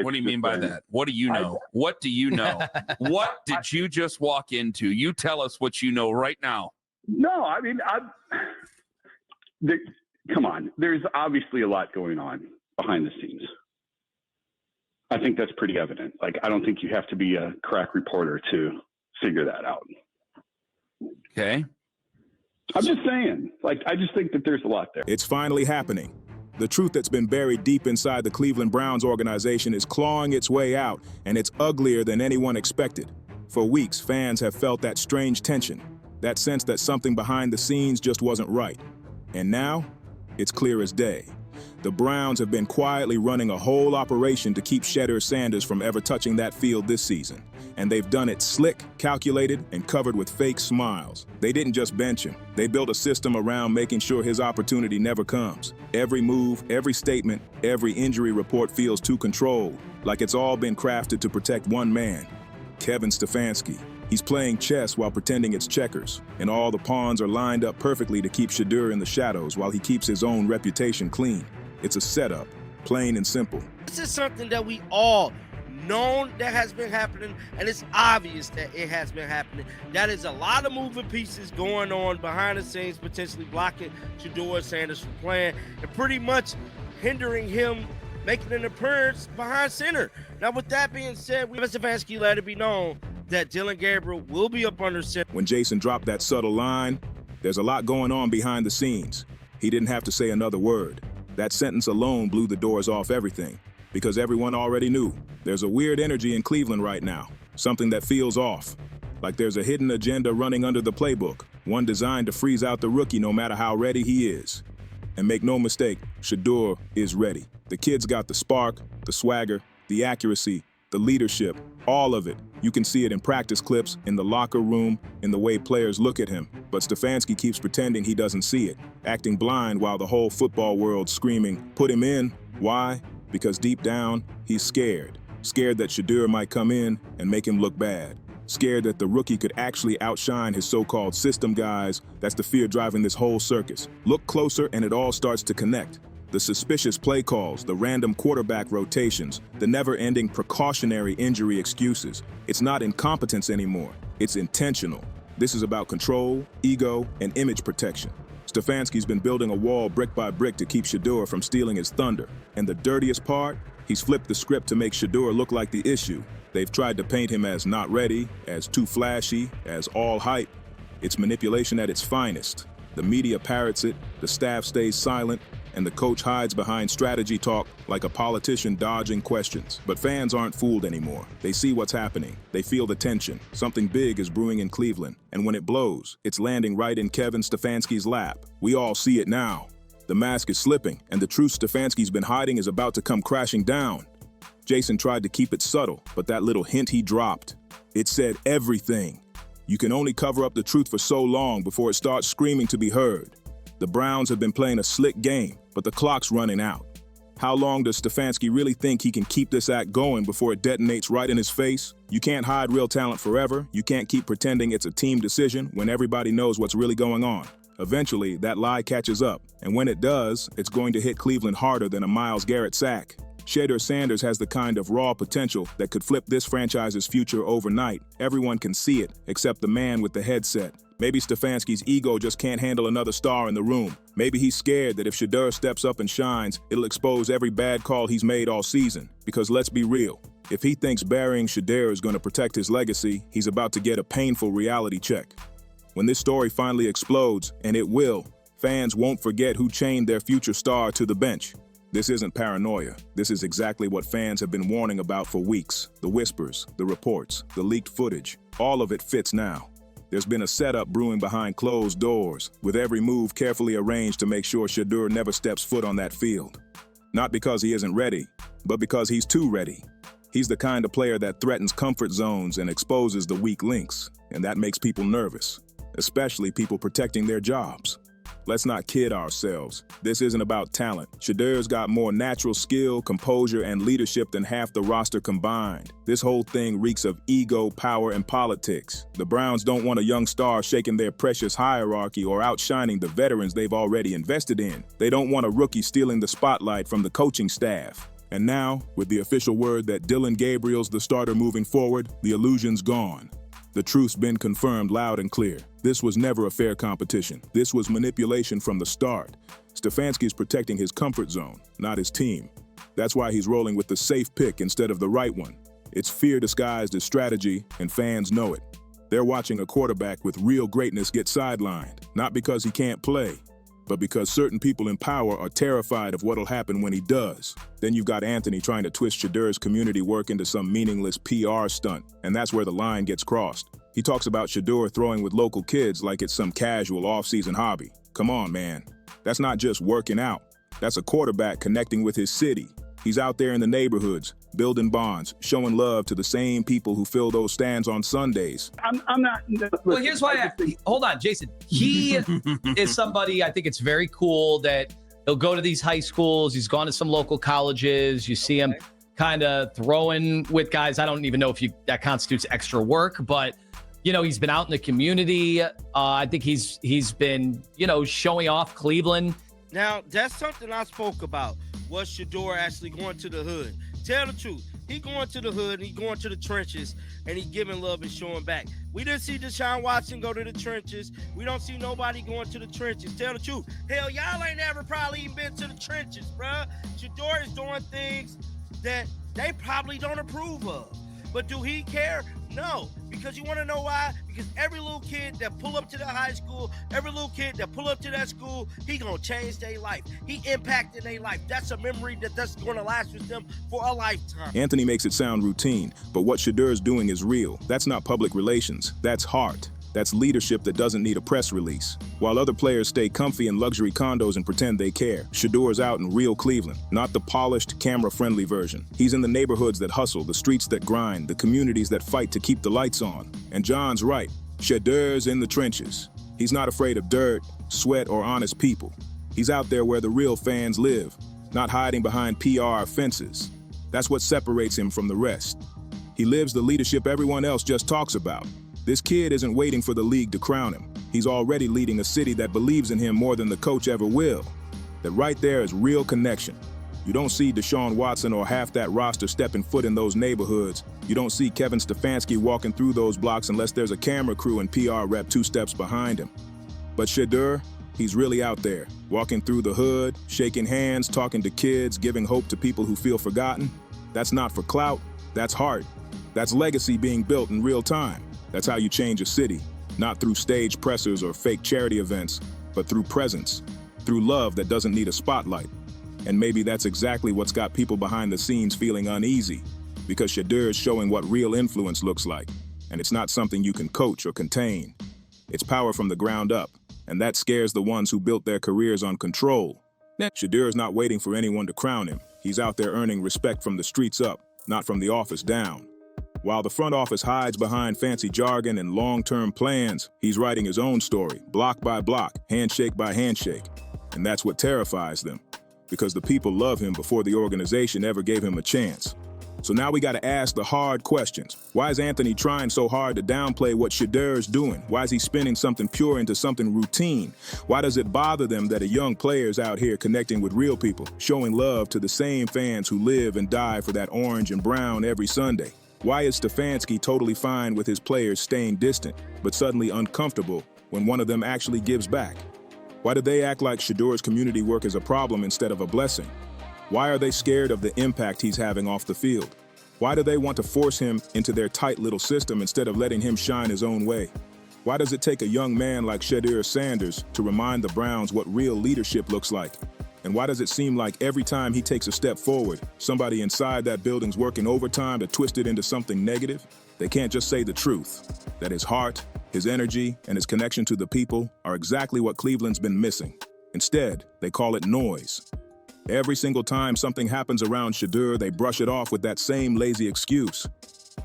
What do you mean by that? What do you know? What do you know? What did you just walk into? You tell us what you know right now. No, I mean, come on. There's obviously a lot going on behind the scenes. I think that's pretty evident. Like, I don't think you have to be a crack reporter to figure that out. Okay. I'm just saying, like, I just think that there's a lot there. It's finally happening. The truth that's been buried deep inside the Cleveland Browns organization is clawing its way out, and it's uglier than anyone expected. For weeks, fans have felt that strange tension, that sense that something behind the scenes just wasn't right. And now, it's clear as day. The Browns have been quietly running a whole operation to keep Shedeur Sanders from ever touching that field this season. And they've done it slick, calculated, and covered with fake smiles. They didn't just bench him. They built a system around making sure his opportunity never comes. Every move, every statement, every injury report feels too controlled, like it's all been crafted to protect one man, Kevin Stefanski. He's playing chess while pretending it's checkers, and all the pawns are lined up perfectly to keep Shedeur in the shadows while he keeps his own reputation clean. It's a setup, plain and simple. This is something that we all known that has been happening, and it's obvious that it has been happening. That is a lot of moving pieces going on behind the scenes, potentially blocking Shedeur Sanders from playing and pretty much hindering him making an appearance behind center. Now, with that being said, Stefanski let it be known that Dillon Gabriel will be up under center. When Jason dropped that subtle line, there's a lot going on behind the scenes. He didn't have to say another word. That sentence alone blew the doors off everything, because everyone already knew. There's a weird energy in Cleveland right now, something that feels off, like there's a hidden agenda running under the playbook, one designed to freeze out the rookie no matter how ready he is. And make no mistake, Shedeur is ready. The kid's got the spark, the swagger, the accuracy, the leadership, all of it. You can see it in practice clips, in the locker room, in the way players look at him. But Stefanski keeps pretending he doesn't see it, acting blind while the whole football world's screaming, "Put him in." Why? Because deep down, he's scared. Scared that Shedeur might come in and make him look bad. Scared that the rookie could actually outshine his so-called system guys. That's the fear driving this whole circus. Look closer and it all starts to connect. The suspicious play calls, the random quarterback rotations, the never-ending precautionary injury excuses. It's not incompetence anymore. It's intentional. This is about control, ego, and image protection. Stefanski's been building a wall brick by brick to keep Shedeur from stealing his thunder. And the dirtiest part? He's flipped the script to make Shedeur look like the issue. They've tried to paint him as not ready, as too flashy, as all hype. It's manipulation at its finest. The media parrots it, the staff stays silent, and the coach hides behind strategy talk like a politician dodging questions. But fans aren't fooled anymore. They see what's happening. They feel the tension. Something big is brewing in Cleveland. And when it blows, it's landing right in Kevin Stefanski's lap. We all see it now. The mask is slipping, and the truth Stefanski's been hiding is about to come crashing down. Jason tried to keep it subtle, but that little hint he dropped, it said everything. You can only cover up the truth for so long before it starts screaming to be heard. The Browns have been playing a slick game, but the clock's running out. How long does Stefanski really think he can keep this act going before it detonates right in his face? You can't hide real talent forever. You can't keep pretending it's a team decision when everybody knows what's really going on. Eventually, that lie catches up, and when it does, it's going to hit Cleveland harder than a Myles Garrett sack. Shedeur Sanders has the kind of raw potential that could flip this franchise's future overnight. Everyone can see it, except the man with the headset. Maybe Stefanski's ego just can't handle another star in the room. Maybe he's scared that if Shedeur steps up and shines, it'll expose every bad call he's made all season. Because let's be real, if he thinks burying Shedeur is going to protect his legacy, he's about to get a painful reality check. When this story finally explodes, and it will, fans won't forget who chained their future star to the bench. This isn't paranoia. This is exactly what fans have been warning about for weeks. The whispers, the reports, the leaked footage, all of it fits now. There's been a setup brewing behind closed doors, with every move carefully arranged to make sure Shedeur never steps foot on that field. Not because he isn't ready, but because he's too ready. He's the kind of player that threatens comfort zones and exposes the weak links, and that makes people nervous, especially people protecting their jobs. Let's not kid ourselves. This isn't about talent. Shedeur's got more natural skill, composure, and leadership than half the roster combined. This whole thing reeks of ego, power, and politics. The Browns don't want a young star shaking their precious hierarchy or outshining the veterans they've already invested in. They don't want a rookie stealing the spotlight from the coaching staff. And now, with the official word that Dylan Gabriel's the starter moving forward, the illusion's gone. The truth's been confirmed loud and clear. This was never a fair competition. This was manipulation from the start. Stefansky's protecting his comfort zone, not his team. That's why he's rolling with the safe pick instead of the right one. It's fear disguised as strategy, and fans know it. They're watching a quarterback with real greatness get sidelined, not because he can't play, but because certain people in power are terrified of what'll happen when he does. Then you've got Anthony trying to twist Shedeur's community work into some meaningless PR stunt, and that's where the line gets crossed. He talks about Shedeur throwing with local kids like it's some casual off-season hobby. Come on, man. That's not just working out. That's a quarterback connecting with his city. He's out there in the neighborhoods, building bonds, showing love to the same people who fill those stands on Sundays. I'm not. Well, here's why hold on, Jason. He is somebody, I think it's very cool that he'll go to these high schools. He's gone to some local colleges. You see him kind of throwing with guys. I don't even know if that constitutes extra work, but he's been out in the community. I think he's been, showing off Cleveland. Now, that's something I spoke about, was Shedeur actually going to the hood. Tell the truth. He going to the hood, and he going to the trenches, and he giving love and showing back. We didn't see Deshaun Watson go to the trenches. We don't see nobody going to the trenches. Tell the truth. Hell, y'all ain't ever probably even been to the trenches, bruh. Shedeur is doing things that they probably don't approve of. But do he care? No. Because you want to know why? Because every little kid that pull up to the high school, every little kid that pull up to that school, he going to change their life. He impacted their life. That's a memory that's going to last with them for a lifetime. Anthony makes it sound routine, but what Shedeur's doing is real. That's not public relations. That's heart. That's leadership that doesn't need a press release. While other players stay comfy in luxury condos and pretend they care, Shedeur's out in real Cleveland, not the polished, camera-friendly version. He's in the neighborhoods that hustle, the streets that grind, the communities that fight to keep the lights on. And John's right. Shedeur's in the trenches. He's not afraid of dirt, sweat, or honest people. He's out there where the real fans live, not hiding behind PR fences. That's what separates him from the rest. He lives the leadership everyone else just talks about. This kid isn't waiting for the league to crown him. He's already leading a city that believes in him more than the coach ever will. That right there is real connection. You don't see Deshaun Watson or half that roster stepping foot in those neighborhoods. You don't see Kevin Stefanski walking through those blocks unless there's a camera crew and PR rep 2 steps behind him. But Shedeur, he's really out there, walking through the hood, shaking hands, talking to kids, giving hope to people who feel forgotten. That's not for clout, that's heart. That's legacy being built in real time. That's how you change a city, not through stage pressers or fake charity events, but through presence, through love that doesn't need a spotlight. And maybe that's exactly what's got people behind the scenes feeling uneasy, because Shedeur is showing what real influence looks like, and it's not something you can coach or contain. It's power from the ground up, and that scares the ones who built their careers on control. Shedeur is not waiting for anyone to crown him. He's out there earning respect from the streets up, not from the office down. While the front office hides behind fancy jargon and long-term plans, he's writing his own story, block by block, handshake by handshake. And that's what terrifies them, because the people love him before the organization ever gave him a chance. So now we got to ask the hard questions. Why is Anthony trying so hard to downplay what Shedeur is doing? Why is he spinning something pure into something routine? Why does it bother them that a young player's out here connecting with real people, showing love to the same fans who live and die for that orange and brown every Sunday? Why is Stefanski totally fine with his players staying distant, but suddenly uncomfortable when one of them actually gives back? Why do they act like Shedeur's community work is a problem instead of a blessing? Why are they scared of the impact he's having off the field? Why do they want to force him into their tight little system instead of letting him shine his own way? Why does it take a young man like Shedeur Sanders to remind the Browns what real leadership looks like? And why does it seem like every time he takes a step forward, somebody inside that building's working overtime to twist it into something negative? They can't just say the truth, that his heart, his energy, and his connection to the people are exactly what Cleveland's been missing. Instead, they call it noise. Every single time something happens around Shedeur, they brush it off with that same lazy excuse.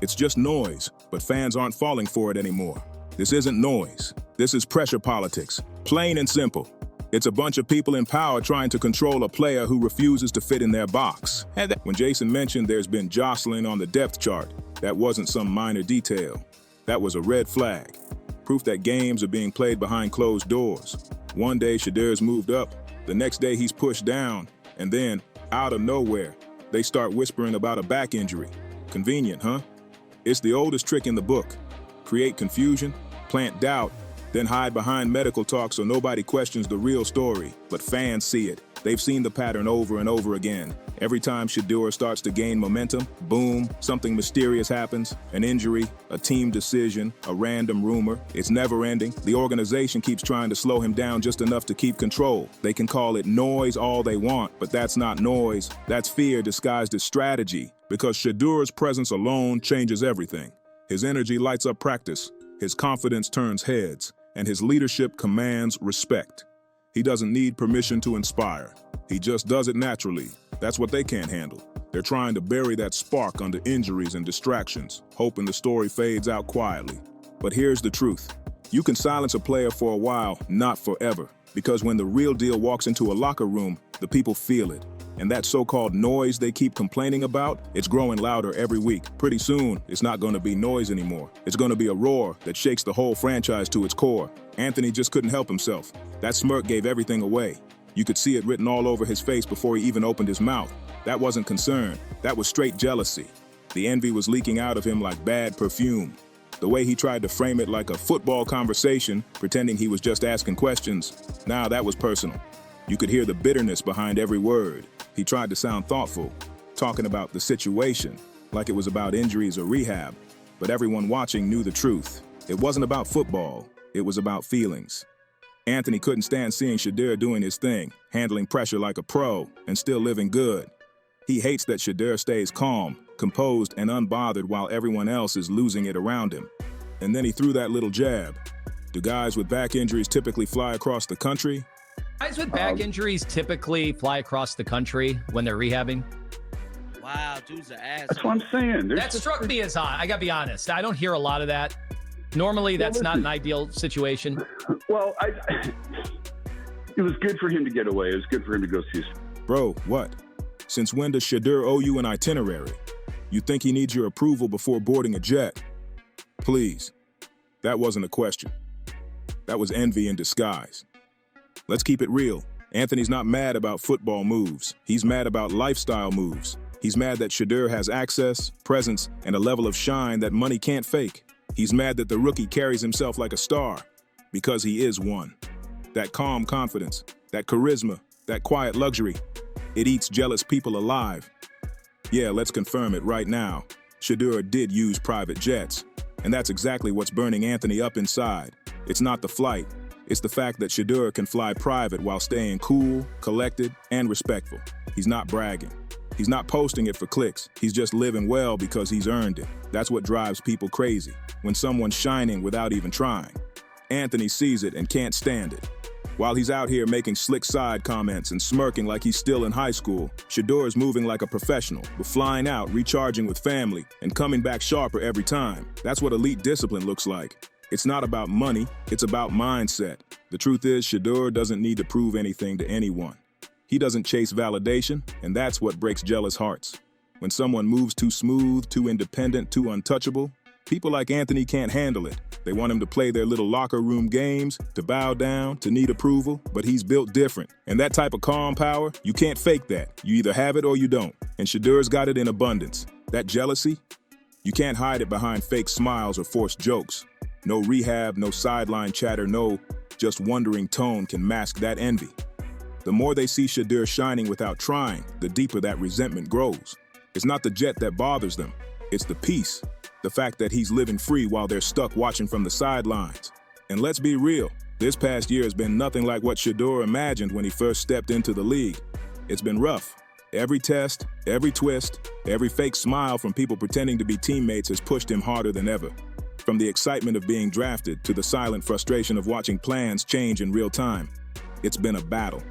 It's just noise, but fans aren't falling for it anymore. This isn't noise. This is pressure politics, plain and simple. It's a bunch of people in power trying to control a player who refuses to fit in their box. And when Jason mentioned there's been jostling on the depth chart, that wasn't some minor detail. That was a red flag. Proof that games are being played behind closed doors. One day Shedeur's moved up, the next day he's pushed down, and then, out of nowhere, They start whispering about a back injury. Convenient, huh? It's the oldest trick in the book. Create confusion, plant doubt, then hide behind medical talk so nobody questions the real story. But fans see it. They've seen the pattern over and over again. Every time Shedeur starts to gain momentum, boom, something mysterious happens. An injury, a team decision, a random rumor. It's never ending. The organization keeps trying to slow him down just enough to keep control. They can call it noise all they want, but that's not noise. That's fear disguised as strategy. Because Shedeur's presence alone changes everything. His energy lights up practice, his confidence turns heads, and his leadership commands respect. He doesn't need permission to inspire. He just does it naturally. That's what they can't handle. They're trying to bury that spark under injuries and distractions, hoping the story fades out quietly. But here's the truth. You can silence a player for a while, not forever. Because when the real deal walks into a locker room, the people feel it. And that so-called noise they keep complaining about, it's growing louder every week. Pretty soon, it's not going to be noise anymore. It's going to be a roar that shakes the whole franchise to its core. Anthony just couldn't help himself. That smirk gave everything away. You could see it written all over his face before he even opened his mouth. That wasn't concern. That was straight jealousy. The envy was leaking out of him like bad perfume. The way he tried to frame it like a football conversation, pretending he was just asking questions, now that was personal. You could hear the bitterness behind every word. He tried to sound thoughtful, talking about the situation, like it was about injuries or rehab. But everyone watching knew the truth. It wasn't about football, it was about feelings. Anthony couldn't stand seeing Shedeur doing his thing, handling pressure like a pro, and still living good. He hates that Shedeur stays calm, composed, and unbothered while everyone else is losing it around him. And then he threw that little jab. Do guys with back injuries typically fly across the country? Guys with back injuries typically fly across the country when they're rehabbing. Wow, dude's an ass. That's what I'm saying. That struck me as odd. I gotta be honest. I don't hear a lot of that. Normally, that's not an ideal situation. Well, it was good for him to get away. It was good for him to go see. Bro, what? Since when does Shedeur owe you an itinerary? You think he needs your approval before boarding a jet? Please. That wasn't a question. That was envy in disguise. Let's keep it real. Anthony's not mad about football moves. He's mad about lifestyle moves. He's mad that Shedeur has access, presence, and a level of shine that money can't fake. He's mad that the rookie carries himself like a star, because he is one. That calm confidence, that charisma, that quiet luxury, it eats jealous people alive. Yeah, let's confirm it right now. Shedeur did use private jets, and that's exactly what's burning Anthony up inside. It's not the flight. It's the fact that Shedeur can fly private while staying cool, collected, and respectful. He's not bragging. He's not posting it for clicks. He's just living well because he's earned it. That's what drives people crazy, when someone's shining without even trying. Anthony sees it and can't stand it. While he's out here making slick side comments and smirking like he's still in high school, Shedeur is moving like a professional, but flying out, recharging with family, and coming back sharper every time. That's what elite discipline looks like. It's not about money, it's about mindset. The truth is, Shedeur doesn't need to prove anything to anyone. He doesn't chase validation, and that's what breaks jealous hearts. When someone moves too smooth, too independent, too untouchable, people like Anthony can't handle it. They want him to play their little locker room games, to bow down, to need approval, but he's built different. And that type of calm power, you can't fake that. You either have it or you don't. And Shedeur's got it in abundance. That jealousy, you can't hide it behind fake smiles or forced jokes. No rehab, no sideline chatter, no just wondering tone can mask that envy. The more they see Shedeur shining without trying, the deeper that resentment grows. It's not the jet that bothers them, it's the peace. The fact that he's living free while they're stuck watching from the sidelines. And let's be real, this past year has been nothing like what Shedeur imagined when he first stepped into the league. It's been rough. Every test, every twist, every fake smile from people pretending to be teammates has pushed him harder than ever. From the excitement of being drafted to the silent frustration of watching plans change in real time. It's been a battle.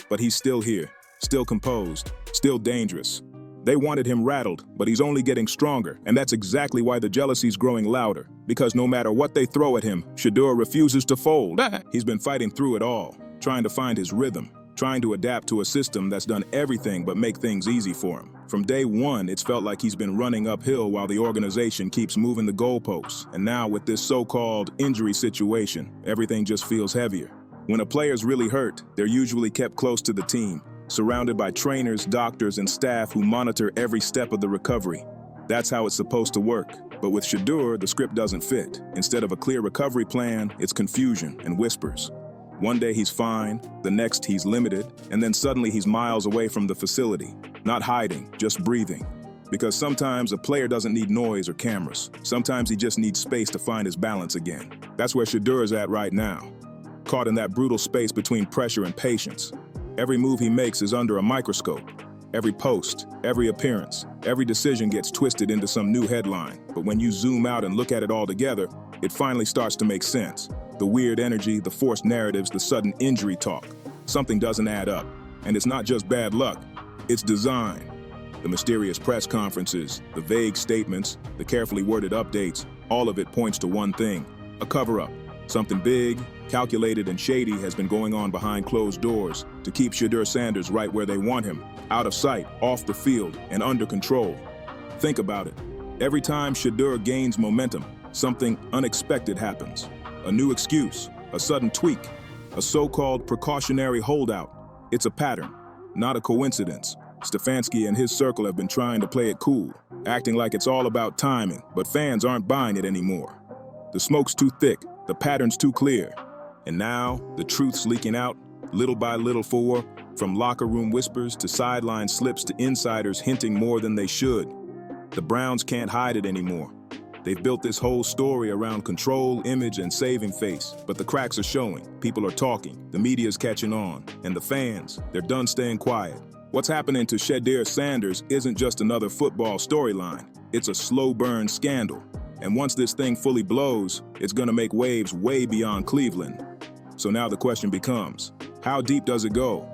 But he's still here, still composed, still dangerous. They wanted him rattled, but he's only getting stronger, and that's exactly why the jealousy's growing louder. Because no matter what they throw at him, Shedeur refuses to fold. He's been fighting through it all, trying to find his rhythm, trying to adapt to a system that's done everything but make things easy for him. From day one, it's felt like he's been running uphill while the organization keeps moving the goalposts. And now with this so-called injury situation, everything just feels heavier. When a player's really hurt, they're usually kept close to the team. surrounded by trainers, doctors, and staff who monitor every step of the recovery. That's how it's supposed to work. But with Shedeur, the script doesn't fit. Instead of a clear recovery plan, it's confusion and whispers. One day he's fine, the next he's limited, and then suddenly he's miles away from the facility. Not hiding, just breathing. Because sometimes a player doesn't need noise or cameras. Sometimes he just needs space to find his balance again. That's where Shedeur is at right now. Caught in that brutal space between pressure and patience. Every move he makes is under a microscope. Every post, every appearance, every decision gets twisted into some new headline. But when you zoom out and look at it all together, it finally starts to make sense. The weird energy, the forced narratives, the sudden injury talk. Something doesn't add up. And it's not just bad luck, it's design. The mysterious press conferences, the vague statements, the carefully worded updates, all of it points to one thing: a cover-up. Something big, calculated, and shady has been going on behind closed doors to keep Shedeur Sanders right where they want him, out of sight, off the field, and under control. Think about it. Every time Shedeur gains momentum, something unexpected happens. A new excuse, a sudden tweak, a so-called precautionary holdout. It's a pattern, not a coincidence. Stefanski and his circle have been trying to play it cool, acting like it's all about timing, but fans aren't buying it anymore. The smoke's too thick, the pattern's too clear. And now, the truth's leaking out, little by little from locker room whispers to sideline slips to insiders hinting more than they should. The Browns can't hide it anymore. They've built this whole story around control, image, and saving face, but the cracks are showing. People are talking, the media's catching on, and the fans, they're done staying quiet. What's happening to Shedeur Sanders isn't just another football storyline. It's a slow burn scandal. And once this thing fully blows, it's gonna make waves way beyond Cleveland. So now the question becomes, how deep does it go?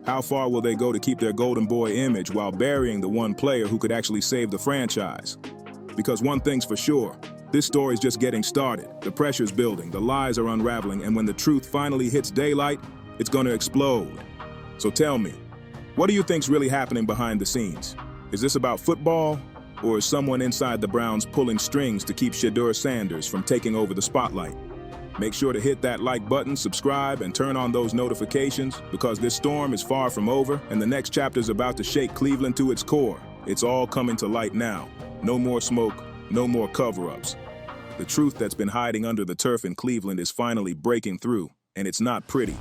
How far will they go to keep their golden boy image while burying the one player who could actually save the franchise? Because one thing's for sure, this story's just getting started. The pressure's building, the lies are unraveling, and when the truth finally hits daylight, it's gonna explode. So tell me, what do you think's really happening behind the scenes? Is this about football, or is someone inside the Browns pulling strings to keep Shedeur Sanders from taking over the spotlight? Make sure to hit that like button, subscribe, and turn on those notifications, because this storm is far from over, and the next chapter's about to shake Cleveland to its core. It's all coming to light now. No more smoke, no more cover-ups. The truth that's been hiding under the turf in Cleveland is finally breaking through, and it's not pretty.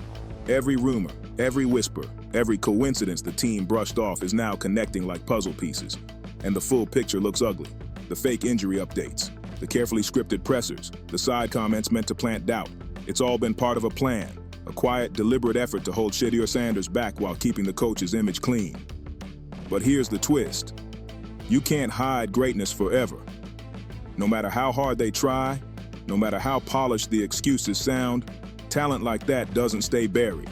Every rumor, every whisper, every coincidence the team brushed off is now connecting like puzzle pieces. And the full picture looks ugly. The fake injury updates, the carefully scripted pressers, the side comments meant to plant doubt. It's all been part of a plan, a quiet, deliberate effort to hold Shedeur Sanders back while keeping the coach's image clean. But here's the twist. You can't hide greatness forever. No matter how hard they try, no matter how polished the excuses sound, talent like that doesn't stay buried.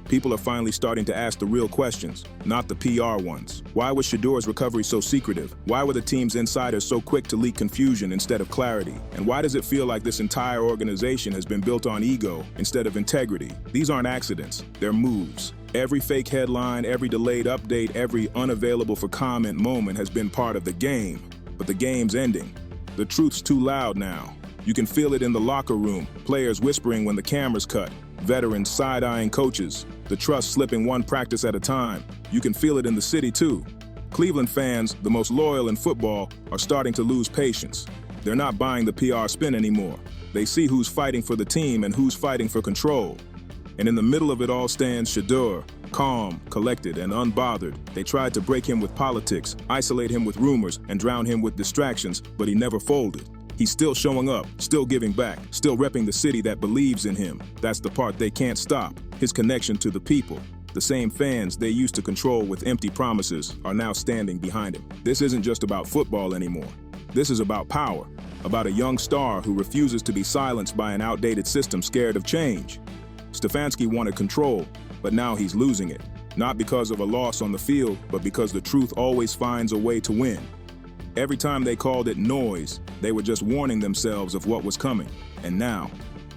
People are finally starting to ask the real questions, not the PR ones. Why was Shedeur's recovery so secretive? Why were the team's insiders so quick to leak confusion instead of clarity? And why does it feel like this entire organization has been built on ego instead of integrity? These aren't accidents, they're moves. Every fake headline, every delayed update, every unavailable for comment moment has been part of the game. But the game's ending. The truth's too loud now. You can feel it in the locker room, players whispering when the camera's cut, veterans side-eyeing coaches, the trust slipping one practice at a time. You can feel it in the city too. Cleveland fans, the most loyal in football, are starting to lose patience. They're not buying the PR spin anymore. They see who's fighting for the team and who's fighting for control. And in the middle of it all stands Shedeur, calm, collected, and unbothered. They tried to break him with politics, isolate him with rumors, and drown him with distractions, but he never folded. He's still showing up, still giving back, still repping the city that believes in him. That's the part they can't stop, his connection to the people. The same fans they used to control with empty promises are now standing behind him. This isn't just about football anymore. This is about power, about a young star who refuses to be silenced by an outdated system scared of change. Stefanski wanted control, but now he's losing it. Not because of a loss on the field, but because the truth always finds a way to win. Every time they called it noise, they were just warning themselves of what was coming. And now,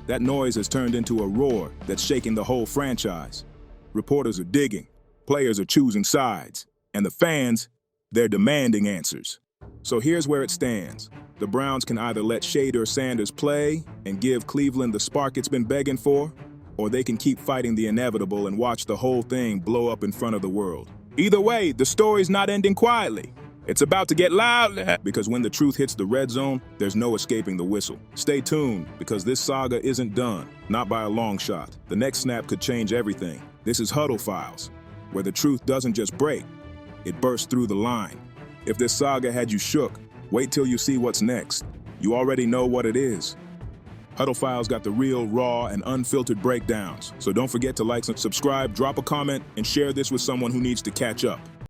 that noise has turned into a roar that's shaking the whole franchise. Reporters are digging, players are choosing sides, and the fans, they're demanding answers. So here's where it stands. The Browns can either let Shedeur Sanders play and give Cleveland the spark it's been begging for, or they can keep fighting the inevitable and watch the whole thing blow up in front of the world. Either way, the story's not ending quietly. It's about to get loud, because when the truth hits the red zone, there's no escaping the whistle. Stay tuned, because this saga isn't done, not by a long shot. The next snap could change everything. This is Huddle Files, where the truth doesn't just break, it bursts through the line. If this saga had you shook, wait till you see what's next. You already know what it is. Huddle Files got the real, raw, and unfiltered breakdowns, so don't forget to like and subscribe, drop a comment, and share this with someone who needs to catch up.